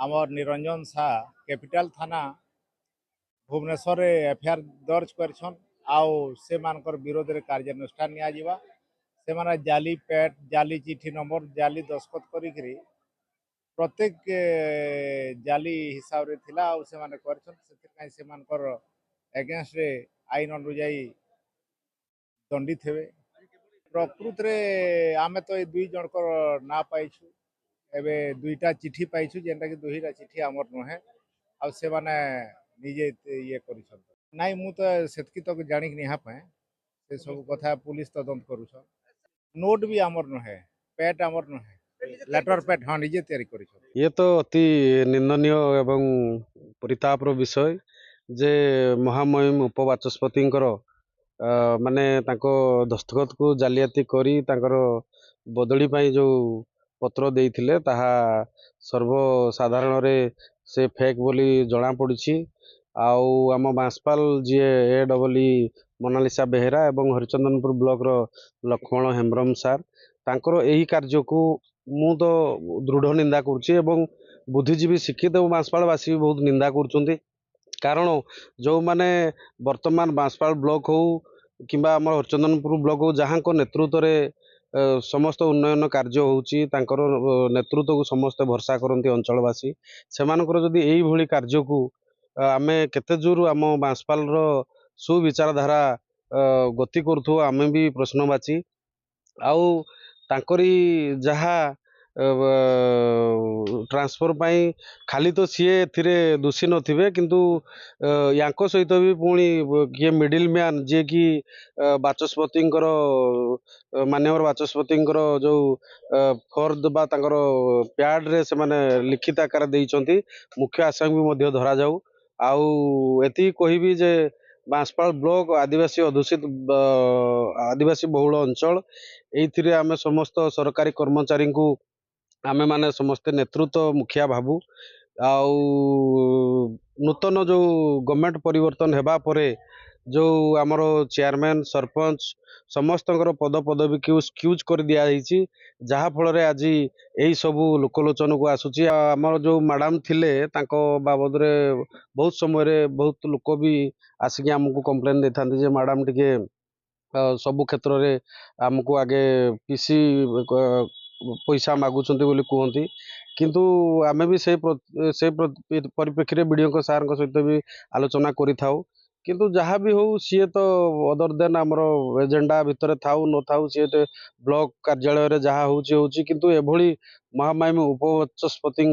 आमर निरंजन शाह कैपिटल थाना भुवनेश्वर एफआईआर दर्ज करछन आउ से मानकर विरोध में कार्यानुष्ठान निया से माने जाली पैट जाली चिठी नंबर जाली दस्खत करी प्रत्येक जाली हिसाब रे थिला आउ से माने करछन से मानकर एगेंस्ट रे आईन अनुଯାयी दंडित हेबे। प्रकृत रे आमे तो ये दुई जनकर ना पाइछु एबे दुईटा चिठी पाइछु जेनटा कि दुईटा चिठी हमर नहे आ से माने निजे ये करिसन नाइ मु तो सेतकी तो जानिक निहा पाए से सब कथा पुलिस तदंत करूछ। नोट भी हमर नहे पैट हमर नहे लेटर पैट हाँ निजे तैयारी करिसन। ये तो अति निंदनीय एवं परितापर विषय जे महामहिम उपबाचस्पति माने तांको दस्तखत को जालियाती करी तांकर बदली पाई जो पत्र देइथिले ताहा सर्वसाधारण रे से फेक बोली जना पड़ी। आउ आम बांसपाल जी एडब्ल्यू मोनालिसा बेहेरा एवं हरिचंदनपुर ब्लॉक रो लक्ष्मण हेम्ब्रम सार तांकर एही कार्य को मु तो दृढ़ निंदा करुच्ची एवं बुद्धिजीवी शिक्षित और बांसपालवासी भी बहुत निंदा करुँच। कारण जो माने वर्तमान बांसपाल ब्लॉक हो कि हरिचंदनपुर ब्लॉक हो जहाँ को नेतृत्व रे समस्त उन्नयन कार्य होउची नेतृत्व को समस्त भरसा करती अंचलवासी से जदि यही भली कार्य को आमे केते जोर आम बांसपाल सुविचारधारा गति करूँ आमे भी प्रश्नवाची आउ तांकरी जहा ट्रांसफर पाई खाली तो सी ए दोषी नथिबे किंतु यांको सहित भी पुणी किए मिडिल मैन जे कि बाचस्पति मान्यवर बाचस्पति जो फर्द बा तांकर प्याड रे से माने लिखित आकार देइचंती मुख्य आसामी भी धरा जाऊ आउ एति कहबी जे बांसपाल ब्लॉक आदिवासी अधुषित आदिवासी बहुल अंचल एइथिरे आमे समस्त सरकारी कर्मचारी को आमे माने समस्त नेतृत्व मुखिया भाबू आउ नूतन जो गवर्नमेंट परिवर्तन हेबा परे जो आमर चेयरमैन सरपंच समस्त पद पदवी क्यूज कर दिया जहा फल आज यही सबू लोकलोचन को आसूची। आमर जो मैडम थिले तांको बाबद रे बहुत समय बहुत लोक भी आसिक आमको कंप्लेन दे था जे मैडम टिके सबु क्षेत्र रे आमको आगे पीसी पैसा मागुंट बोली कहती किंतु आमे भी से परिप्रेक्षी में बीडीओ सार सहित भी आलोचना करिथाउ किंतु जहाँ भी हो सी तो अदर देन आमर एजेंडा भितर थाउ न थाउ सी ब्लॉक कार्यालय रे जहाँ होची किंतु एभली महामहिम उपबाचस्पति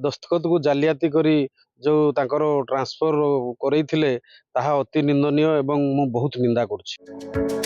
दस्तखत को जालियाती करी जो तांकर ट्रांसफर करैथिले ताहा अति निंदनीय एवं मु बहुत निंदा करछि।